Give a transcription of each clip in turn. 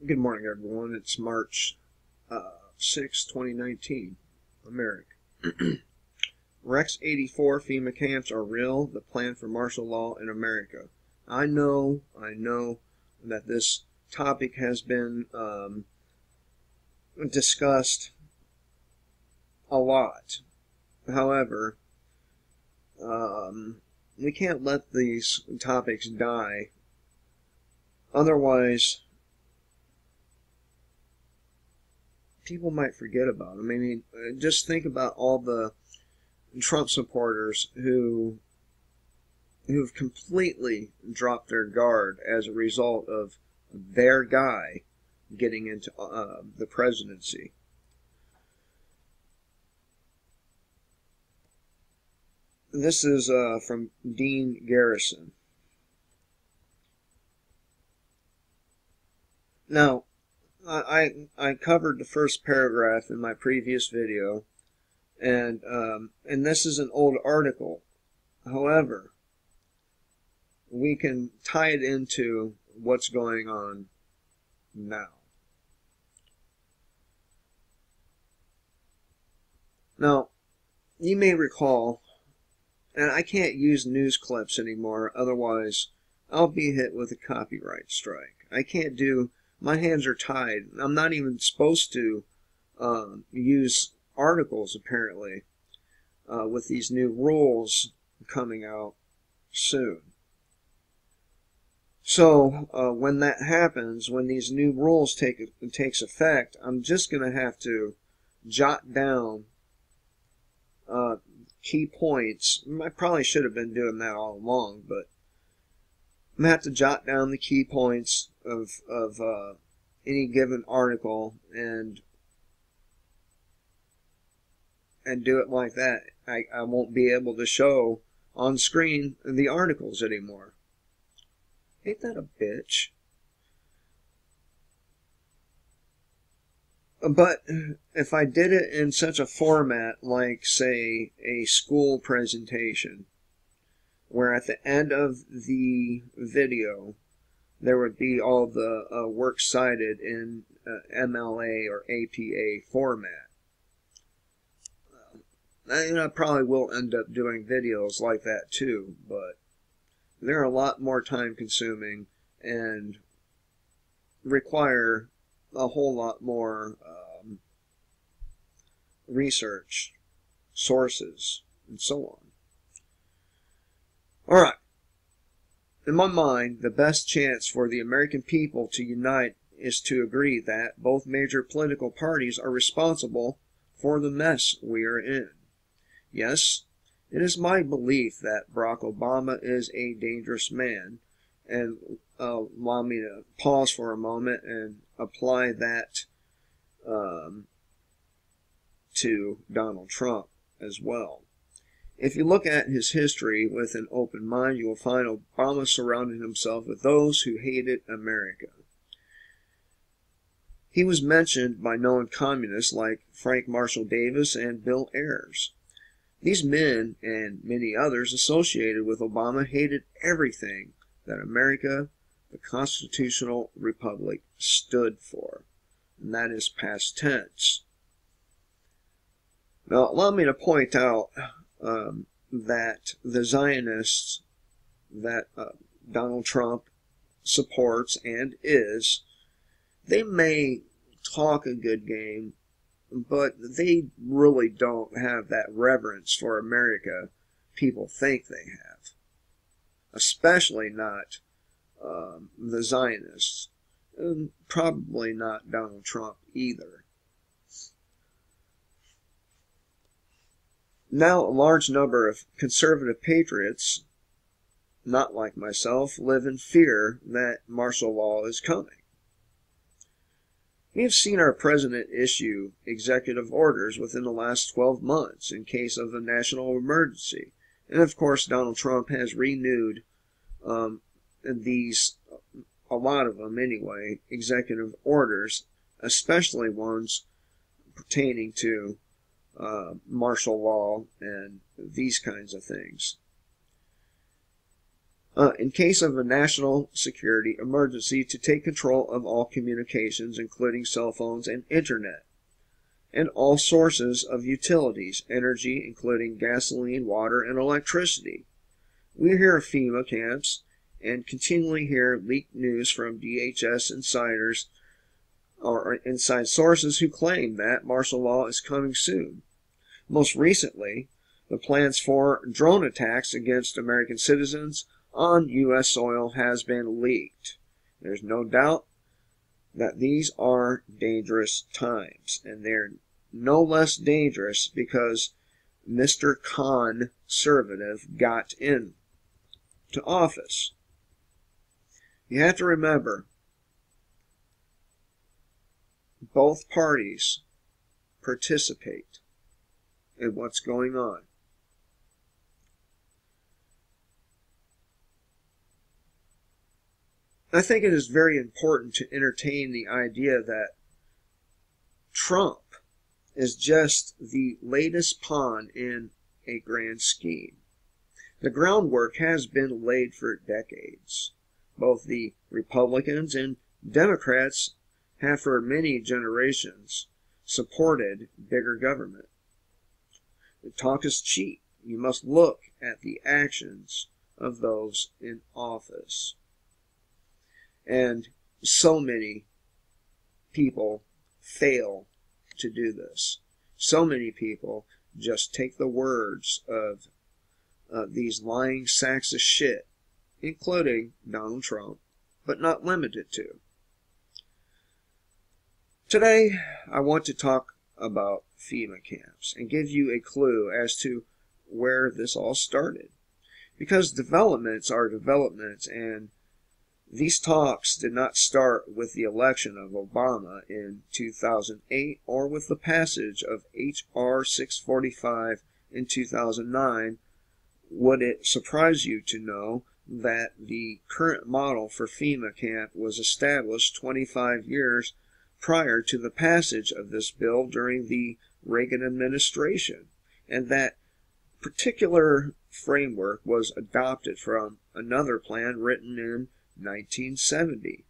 Good morning, everyone. It's March 6, 2019. America. Rex 84 FEMA camps are real. The plan for martial law in America. I know that this topic has been discussed a lot. However, we can't let these topics die. Otherwise, people might forget about them. I mean, just think about all the Trump supporters who've completely dropped their guard as a result of their guy getting into the presidency. This is from Dean Garrison. Now, I covered the first paragraph in my previous video, and this is an old article. However, we can tie it into what's going on now. Now, you may recall, and I can't use news clips anymore, otherwise I'll be hit with a copyright strike. I can't do. My hands are tied. I'm not even supposed to use articles, apparently, with these new rules coming out soon. So when that happens, when these new rules takes effect, I'm just going to have to jot down key points. I probably should have been doing that all along, but I'm going to have to jot down the key points of any given article and do it like that. I won't be able to show on screen the articles anymore. Ain't that a bitch? But if I did it in such a format like, say, a school presentation, where at the end of the video there would be all the works cited in MLA or APA format. I probably will end up doing videos like that too, but they're a lot more time consuming and require a whole lot more research, sources, and so on. Alright. In my mind, the best chance for the American people to unite is to agree that both major political parties are responsible for the mess we are in. Yes, it is my belief that Barack Obama is a dangerous man, and allow me to pause for a moment and apply that to Donald Trump as well. If you look at his history with an open mind, you will find Obama surrounded himself with those who hated America. He was mentioned by known communists like Frank Marshall Davis and Bill Ayers. These men, and many others associated with Obama, hated everything that America, the constitutional republic, stood for. And that is past tense. Now, allow me to point out that the Zionists that Donald Trump supports and is, they may talk a good game, but they really don't have that reverence for America people think they have. Especially not the Zionists, and probably not Donald Trump either. Now, a large number of conservative patriots, not like myself, live in fear that martial law is coming. We have seen our president issue executive orders within the last 12 months in case of a national emergency. And of course, Donald Trump has renewed these, a lot of them anyway, executive orders, especially ones pertaining to martial law and these kinds of things. in case of a national security emergency, to take control of all communications, including cell phones and internet, and all sources of utilities, energy, including gasoline, water, and electricity. We hear of FEMA camps and continually hear leaked news from DHS insiders or inside sources who claim that martial law is coming soon. Most recently, the plans for drone attacks against American citizens on U.S. soil has been leaked. There's no doubt that these are dangerous times, and they're no less dangerous because Mr. Conservative got in to office. You have to remember, both parties participate in what's going on. I think it is very important to entertain the idea that Trump is just the latest pawn in a grand scheme. The groundwork has been laid for decades. Both the Republicans and Democrats have for many generations supported bigger government. The talk is cheap. You must look at the actions of those in office. And so many people fail to do this. So many people just take the words of these lying sacks of shit, including Donald Trump, but not limited to. Today, I want to talk about FEMA camps and give you a clue as to where this all started. Because developments are developments, and these talks did not start with the election of Obama in 2008 or with the passage of H.R. 645 in 2009. Would it surprise you to know that the current model for FEMA camp was established 25 years prior to the passage of this bill during the Reagan administration, and that particular framework was adopted from another plan written in 1970.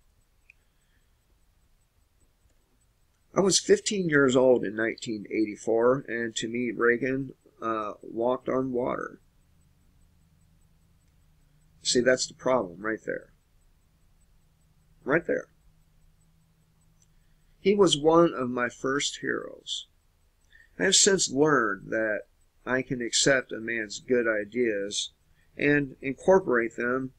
I was 15 years old in 1984, and to me, Reagan walked on water. See, that's the problem right there. Right there. He was one of my first heroes. I have since learned that I can accept a man's good ideas and incorporate them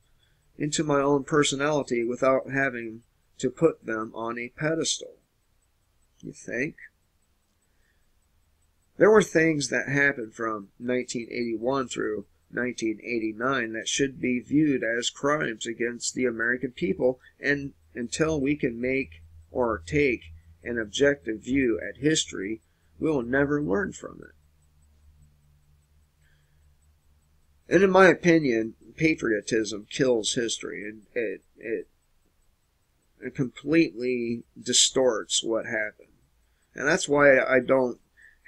into my own personality without having to put them on a pedestal. You think? There were things that happened from 1981 through 1989 that should be viewed as crimes against the American people, and until we can make or take an objective view at history, we will never learn from it. And in my opinion, patriotism kills history, and it completely distorts what happened. And that's why I don't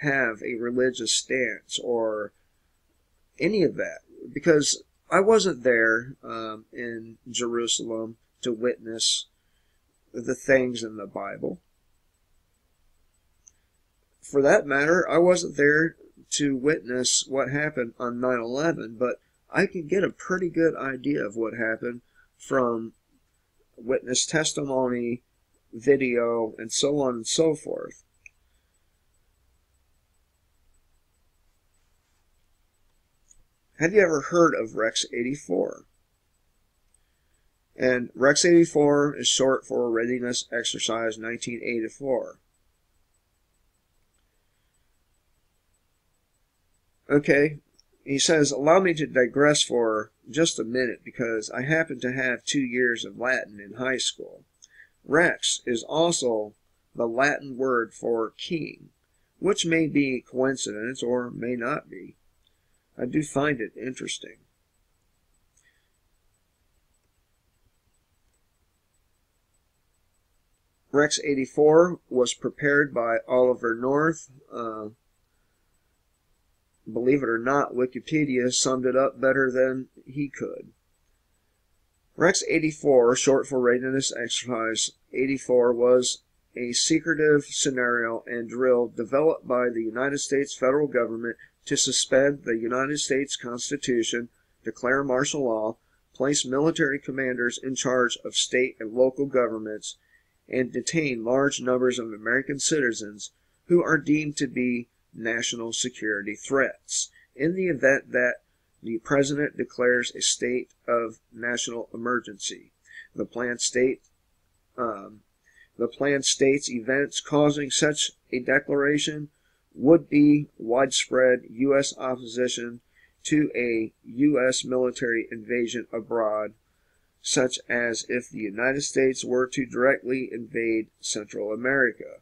have a religious stance or any of that, because I wasn't there in Jerusalem to witness the things in the Bible. For that matter, I wasn't there to witness what happened on 9/11, but I can get a pretty good idea of what happened from witness testimony, video, and so on and so forth. Have you ever heard of Rex 84? And Rex 84 is short for Readiness Exercise 1984. Okay, he says, allow me to digress for just a minute because I happen to have 2 years of Latin in high school. Rex is also the Latin word for king, which may be coincidence or may not be. I do find it interesting. Rex 84 was prepared by Oliver North. Believe it or not, Wikipedia summed it up better than he could. Rex 84, short for Readiness Exercise 84, was a secretive scenario and drill developed by the United States federal government to suspend the United States Constitution, declare martial law, place military commanders in charge of state and local governments, and detain large numbers of American citizens who are deemed to be national security threats in the event that the President declares a state of national emergency. The plan states events causing such a declaration would be widespread U.S. opposition to a U.S. military invasion abroad, such as if the United States were to directly invade Central America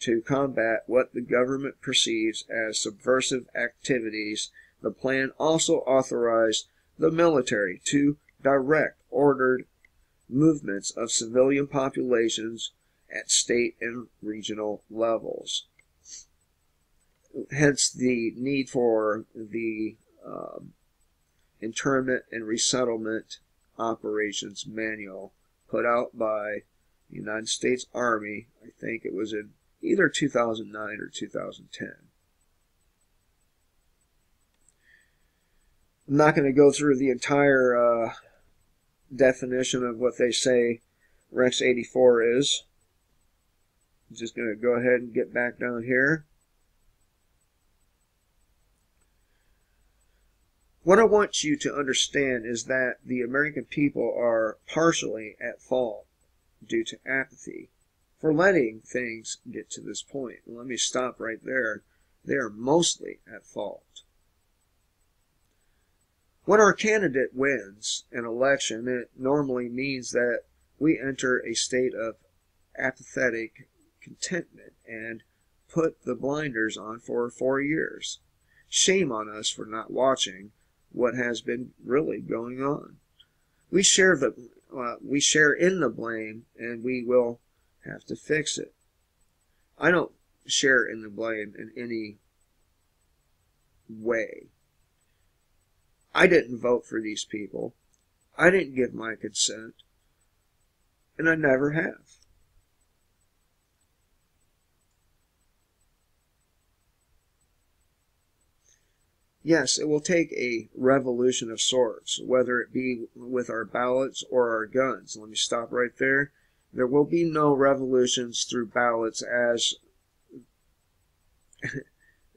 to combat what the government perceives as subversive activities. The plan also authorized the military to direct ordered movements of civilian populations at state and regional levels. Hence the need for the Internment and Resettlement Operations Manual put out by the United States Army. I think it was in either 2009 or 2010. I'm not going to go through the entire definition of what they say Rex 84 is. I'm just going to go ahead and get back down here. What I want you to understand is that the American people are partially at fault due to apathy for letting things get to this point. Let me stop right there. They are mostly at fault. When our candidate wins an election, it normally means that we enter a state of apathetic contentment and put the blinders on for 4 years. Shame on us for not watching what has been really going on. We share in the blame, and we will have to fix it. I don't share in the blame in any way. I didn't vote for these people. I didn't give my consent, and I never have. Yes, it will take a revolution of sorts, whether it be with our ballots or our guns. Let me stop right there. There will be no revolutions through ballots, as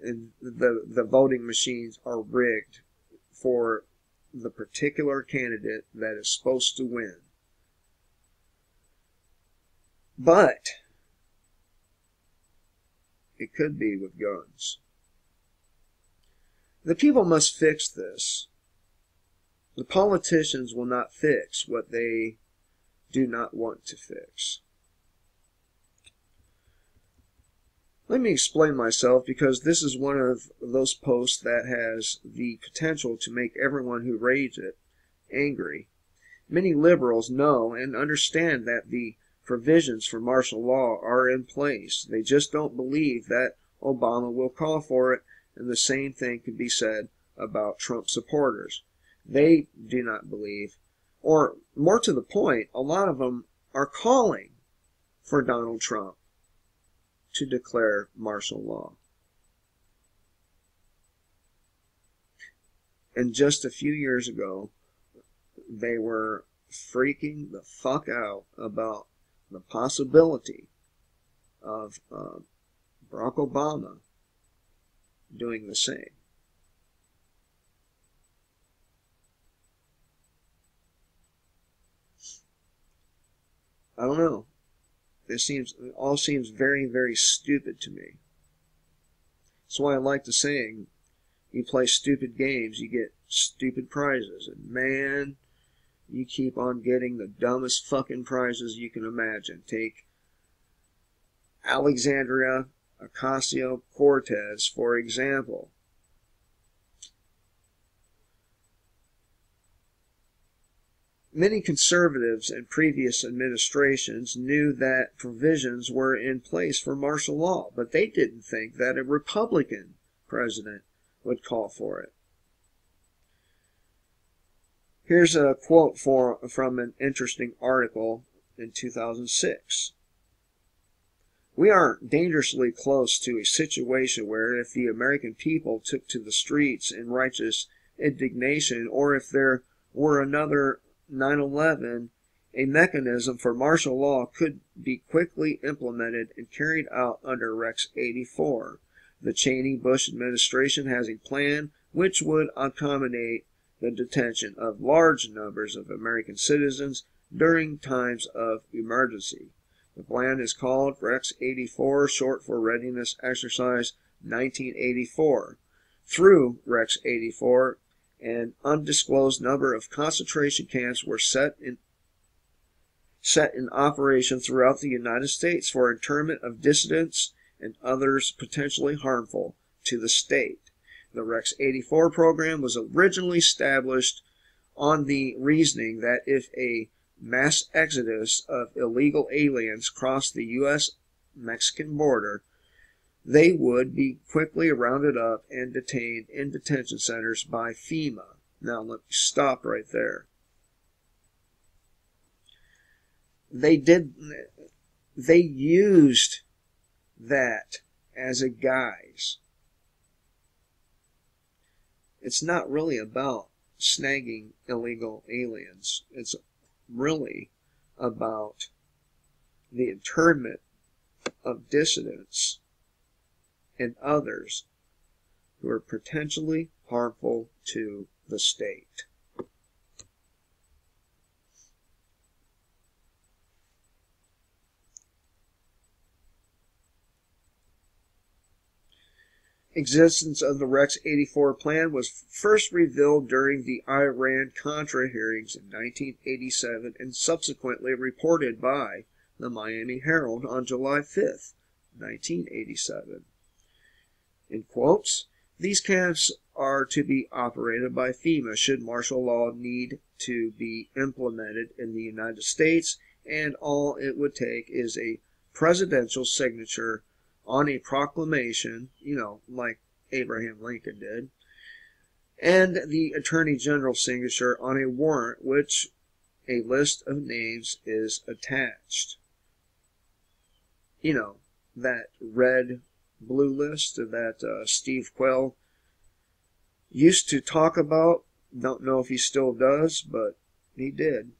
the voting machines are rigged for the particular candidate that is supposed to win. But it could be with guns. The people must fix this. The politicians will not fix what they do not want to fix. Let me explain myself, because this is one of those posts that has the potential to make everyone who reads it angry. Many liberals know and understand that the provisions for martial law are in place. They just don't believe that Obama will call for it, and the same thing can be said about Trump supporters. They do not believe, or more to the point, a lot of them are calling for Donald Trump to declare martial law. And just a few years ago, they were freaking the fuck out about the possibility of Barack Obama doing the same. I don't know. It all seems very, very stupid to me. That's why I like the saying, you play stupid games, you get stupid prizes. And man, you keep on getting the dumbest fucking prizes you can imagine. Take Alexandria Ocasio-Cortez, for example. Many conservatives in previous administrations knew that provisions were in place for martial law, but they didn't think that a Republican president would call for it. Here's a quote from an interesting article in 2006. We are dangerously close to a situation where if the American people took to the streets in righteous indignation, or if there were another 9/11, a mechanism for martial law could be quickly implemented and carried out under Rex 84. The Cheney-Bush administration has a plan which would accommodate the detention of large numbers of American citizens during times of emergency. The plan is called Rex 84, short for Readiness Exercise 1984. Through Rex 84, an undisclosed number of concentration camps were set in operation throughout the United States for internment of dissidents and others potentially harmful to the state. The Rex 84 program was originally established on the reasoning that if a mass exodus of illegal aliens crossed the U.S.-Mexican border, they would be quickly rounded up and detained in detention centers by FEMA. Now, let me stop right there. They used that as a guise. It's not really about snagging illegal aliens. It's really about the internment of dissidents and others who are potentially harmful to the state. Existence of the Rex 84 plan was first revealed during the Iran-Contra hearings in 1987 and subsequently reported by the Miami Herald on July 5, 1987. In quotes, these camps are to be operated by FEMA should martial law need to be implemented in the United States, and all it would take is a presidential signature on a proclamation, like Abraham Lincoln did, and the Attorney General's signature on a warrant which a list of names is attached. That red blue list that Steve Quayle used to talk about. Don't know if he still does, but he did.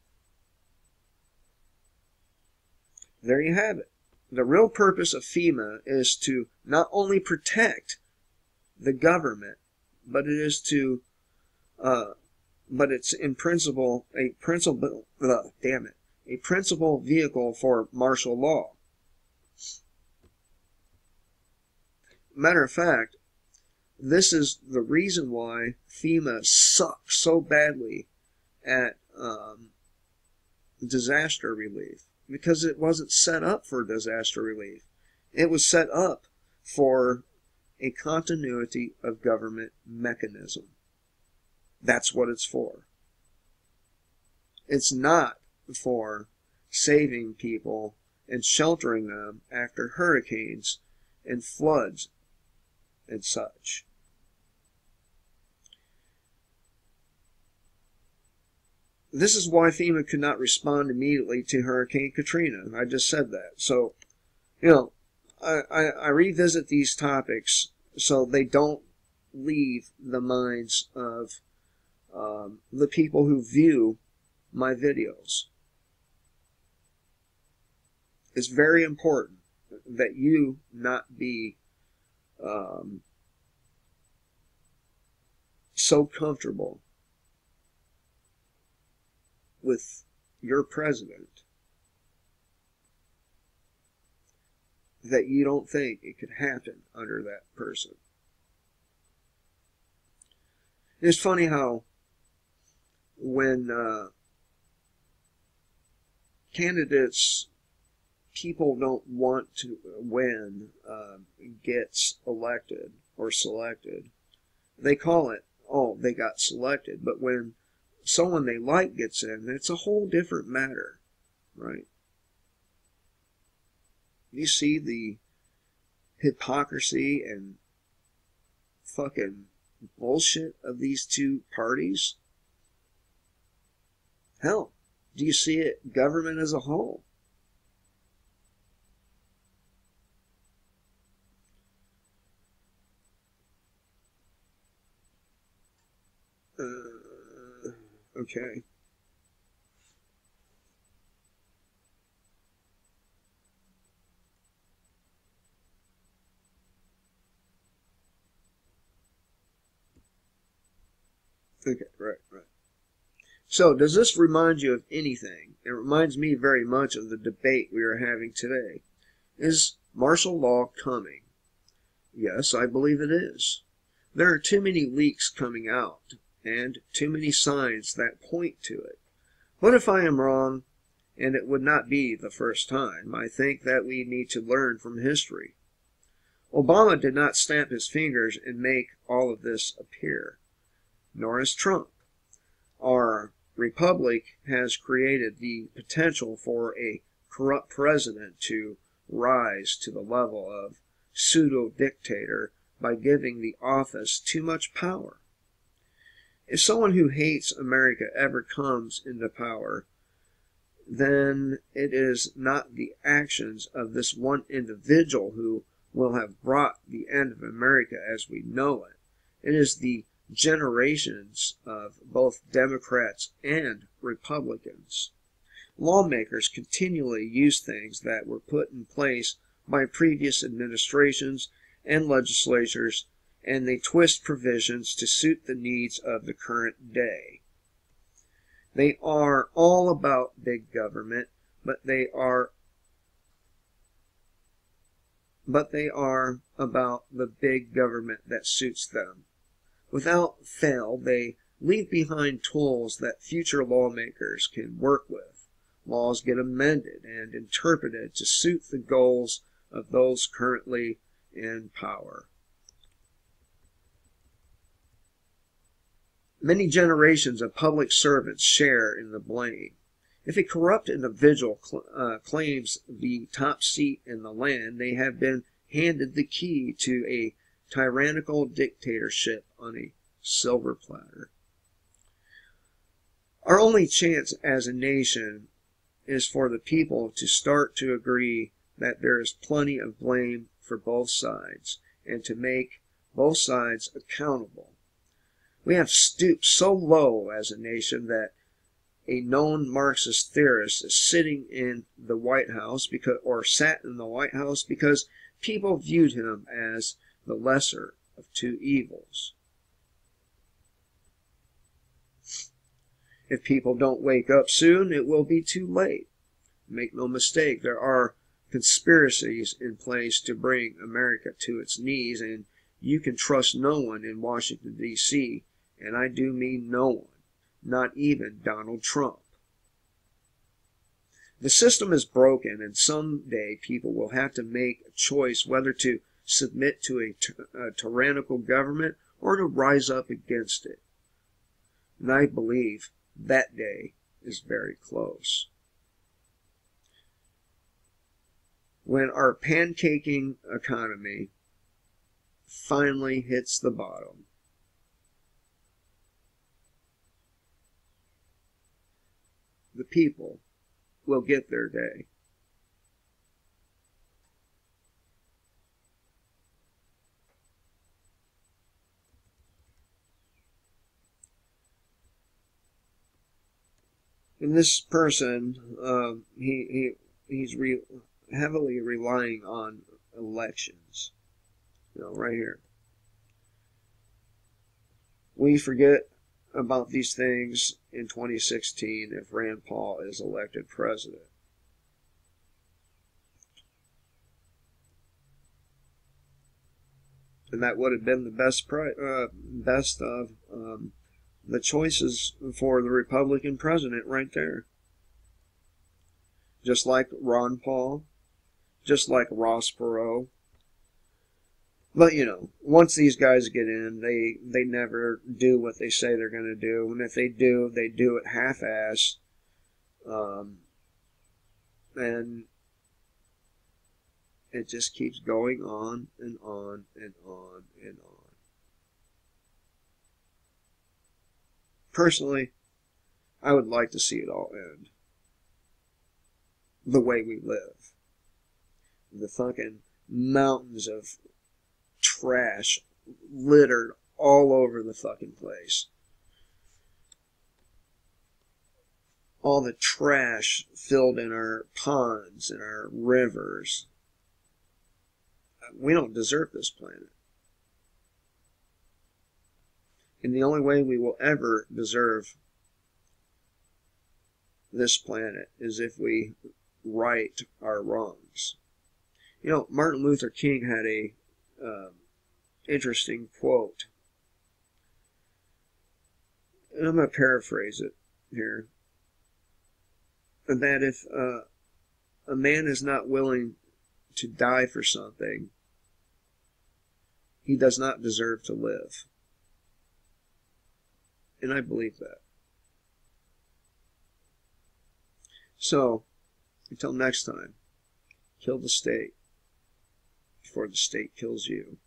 There you have it. The real purpose of FEMA is to not only protect the government, but it's in principle a principal vehicle for martial law. Matter of fact, this is the reason why FEMA sucks so badly at disaster relief. Because it wasn't set up for disaster relief. It was set up for a continuity of government mechanism. That's what it's for. It's not for saving people and sheltering them after hurricanes and floods and such. This is why FEMA could not respond immediately to Hurricane Katrina. I just said that. So, I revisit these topics so they don't leave the minds of the people who view my videos. It's very important that you not be so comfortable with your president that you don't think it could happen under that person. It's funny how when candidates people don't want to win gets elected or selected, they call it, oh, they got selected. But when someone they like gets in, it's a whole different matter, right? You see the hypocrisy and fucking bullshit of these two parties? Hell, do you see it government as a whole? Okay. Okay, right, right. So, does this remind you of anything? It reminds me very much of the debate we are having today. Is martial law coming? Yes, I believe it is. There are too many leaks coming out, and too many signs that point to it. What if I am wrong, and it would not be the first time? I think that we need to learn from history. Obama did not snap his fingers and make all of this appear, nor has Trump. Our republic has created the potential for a corrupt president to rise to the level of pseudo-dictator by giving the office too much power. If someone who hates America ever comes into power, then it is not the actions of this one individual who will have brought the end of America as we know it. It is the generations of both Democrats and Republicans. Lawmakers continually use things that were put in place by previous administrations and legislatures, and they twist provisions to suit the needs of the current day. They are all about big government, but they are about the big government that suits them. Without fail, they leave behind tools that future lawmakers can work with. Laws get amended and interpreted to suit the goals of those currently in power. Many generations of public servants share in the blame. If a corrupt individual claims the top seat in the land, they have been handed the key to a tyrannical dictatorship on a silver platter. Our only chance as a nation is for the people to start to agree that there is plenty of blame for both sides, and to make both sides accountable. We have stooped so low as a nation that a known Marxist theorist is sitting in the White House sat in the White House because people viewed him as the lesser of two evils. If people don't wake up soon, it will be too late. Make no mistake, there are conspiracies in place to bring America to its knees, and you can trust no one in Washington, D.C., and I do mean no one, not even Donald Trump. The system is broken, and someday people will have to make a choice whether to submit to a tyrannical government or to rise up against it. And I believe that day is very close. When our pancaking economy finally hits the bottom, the people will get their day. And this person, he's heavily relying on elections. Right here. We forget about these things in 2016 if Rand Paul is elected president. And that would have been the best of the choices for the Republican president right there. Just like Ron Paul, just like Ross Perot. But, once these guys get in, they never do what they say they're going to do. And if they do it half-ass. And it just keeps going on and on and on and on. Personally, I would like to see it all end the way we live. The fucking mountains of trash littered all over the fucking place. All the trash filled in our ponds and our rivers. We don't deserve this planet. And the only way we will ever deserve this planet is if we right our wrongs. You know, Martin Luther King had a interesting quote, and I'm going to paraphrase it here, that if a man is not willing to die for something, he does not deserve to live. And I believe that. So, until next time, kill the state before the state kills you.